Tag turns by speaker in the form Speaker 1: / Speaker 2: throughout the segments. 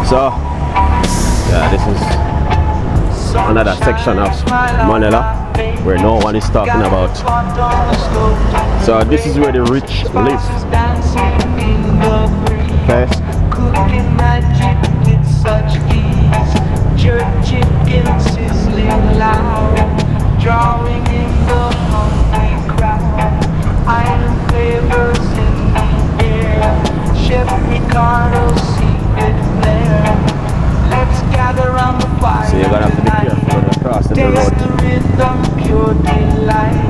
Speaker 1: So yeah, this is another section of Manila where no one is talking about. So this is where the rich live. Okay.
Speaker 2: Cooking magic with such ease. Jerk chicken sizzling loud, drawing in the hungry crowd. Iron flavors in the air. Chef Ricardo's secret flair. Let's gather around the fire.
Speaker 1: So you're gonna have to be careful when you're crossing the road.
Speaker 2: Taste the rhythm, pure delight.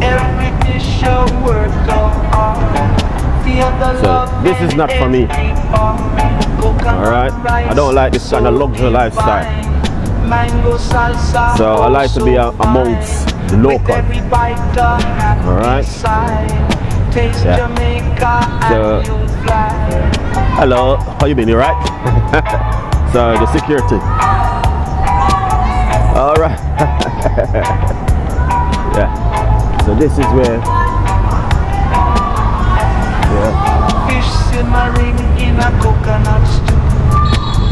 Speaker 2: Every dish a work of art. Feel the
Speaker 1: So this is not for me. Alright, I don't like this kind of luxury lifestyle. So I like to be amongst the local. Alright. Yeah. So hello, how you been? You right? So the security. Alright. Yeah. So this is where
Speaker 2: fish simmering in a coconut stew,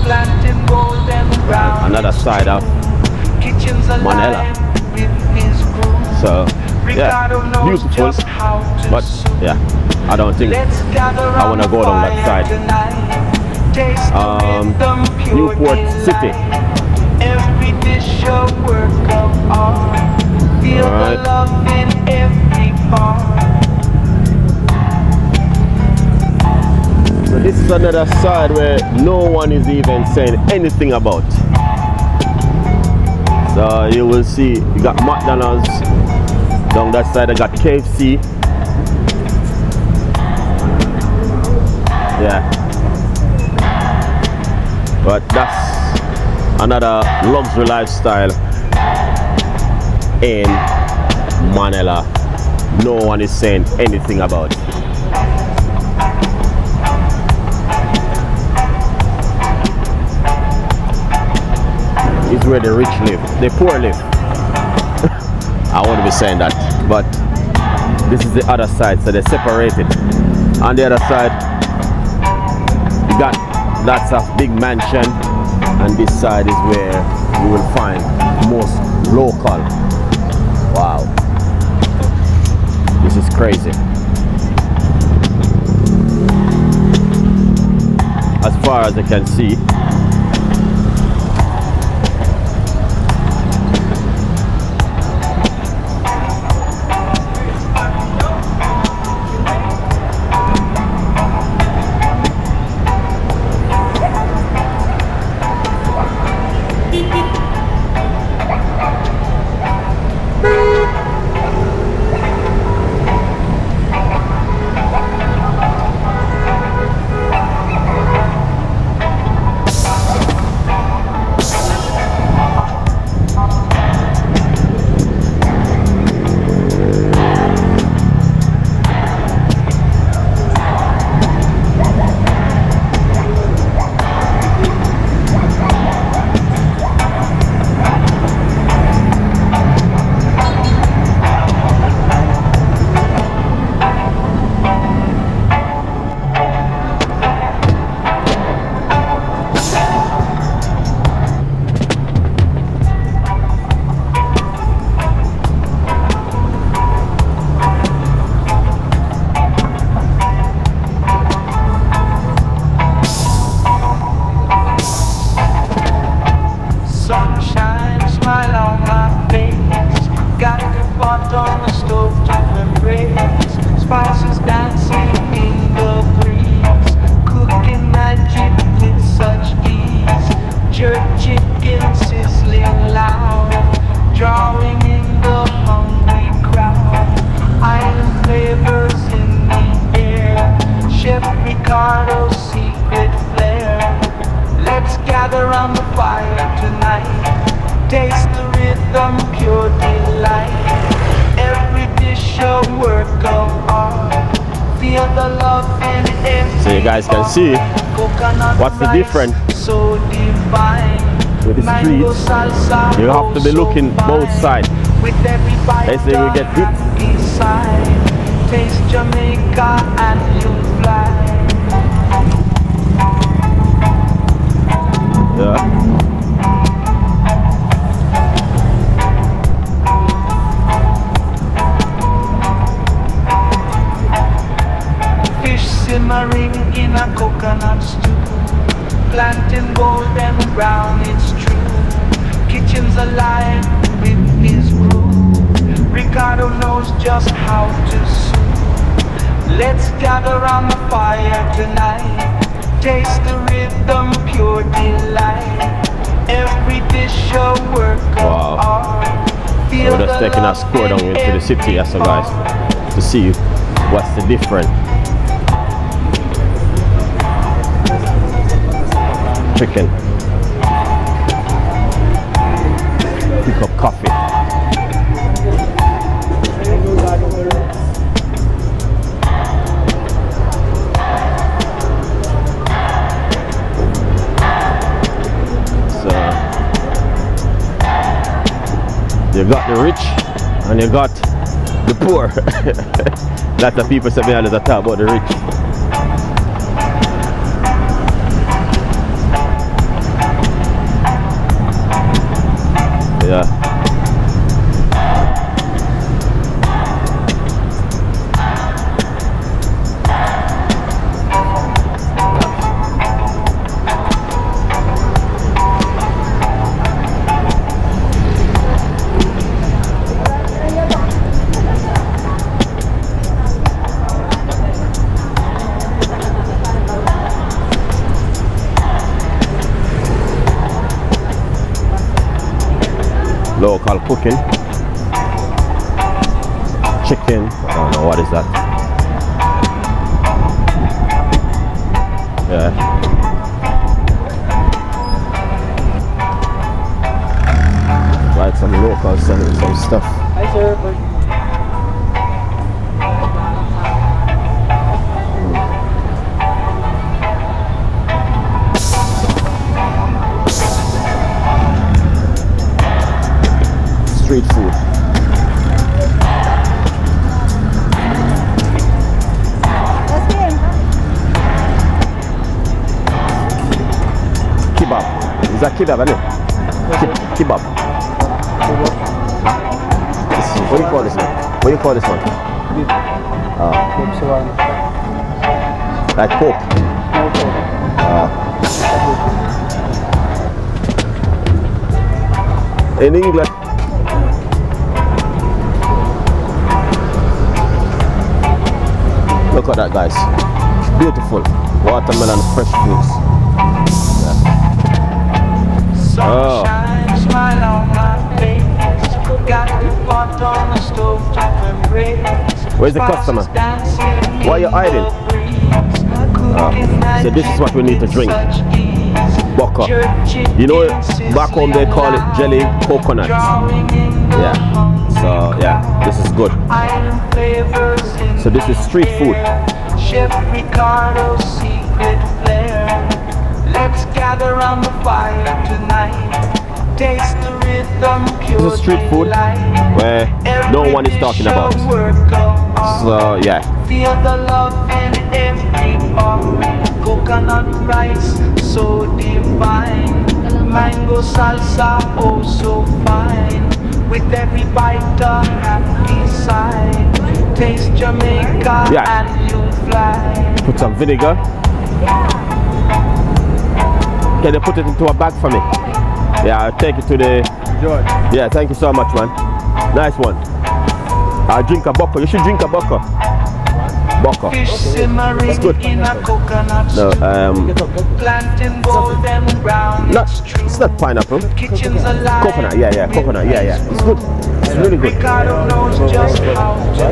Speaker 2: planting golden brown.
Speaker 1: another side of
Speaker 2: Kitchen's
Speaker 1: Manila.
Speaker 2: with his crew.
Speaker 1: So yeah,
Speaker 2: Ricardo knows
Speaker 1: beautiful,
Speaker 2: just how to
Speaker 1: but
Speaker 2: sew.
Speaker 1: yeah, I don't think
Speaker 2: Let's gather
Speaker 1: I want to go down that side.
Speaker 2: Taste the rhythm, pure
Speaker 1: Newport City.
Speaker 2: delight. Every dish a work of art. Feel
Speaker 1: Alright.
Speaker 2: the love in every part.
Speaker 1: So this is another side where no one is even saying anything about. So you will see you got McDonald's down that side. I got KFC. Yeah, but that's another luxury lifestyle in Manila. No one is saying anything about it. Is where the rich live, the poor live. I won't be saying that, but this is the other side, so they're separated. On the other side, you got lots of big mansion, and this side is where you will find most local. Wow, this is crazy. As far as I can see,
Speaker 2: Ricardo's secret flair. Let's gather around the fire tonight. Taste the rhythm, pure delight. Every dish a work of art. Feel the love in every.
Speaker 1: So you guys can see what's the difference
Speaker 2: so divine.
Speaker 1: with the streets. You have to be looking both sides. They say we get hit.
Speaker 2: Taste Jamaica and you'll fly. coconut stew. Planting golden brown, it's true. Kitchen's alive with his brew. Ricardo knows just how to soothe. Let's gather around the fire tonight. Taste the rhythm, pure delight. Every dish a work of art.
Speaker 1: We're just taking a score down into the city, so guys, to see what's the difference. Chicken. Pick up coffee. You got the rich and you got the poor. Lots of people say behind us that talk about the rich. Yeah. Local cooking, chicken, I don't know what is that. Yeah. Right, some locals selling some stuff.
Speaker 3: Hi sir.
Speaker 1: Street food. Kebab. Is that kebab, isn't it? Kebab. What do you call this one? What do you call this one? Like pork. In England. Look at that, guys. Beautiful. Watermelon, fresh fruits. Yeah. Oh. Smile on my face. Got the pot on the stove to embrace. Where's the customer? Why are you hiding? So this is what we need to drink. Baka. You know, back home they call it jelly coconut. Yeah. So yeah, this is good. So this is street food.
Speaker 2: Chef Ricardo's secret flair. Let's gather around the fire tonight. Taste the rhythm, pure
Speaker 1: this is street food where no one is talking about. So yeah.
Speaker 2: Feel the love in every bite. Coconut rice, so divine. Mango salsa, oh so fine. With every bite a happy sigh. Taste Jamaica and you fly.
Speaker 1: Put some vinegar. Can you put it into a bag for me? Yeah, I'll take it to the...
Speaker 3: George.
Speaker 1: Yeah, thank you so much, man. Nice one. I'll drink a bucker. You should drink a bucker. Bucker. That's good. No, it's not pineapple. Coconut, yeah, coconut, yeah. It's good. It's really good.
Speaker 2: Ricardo knows just how to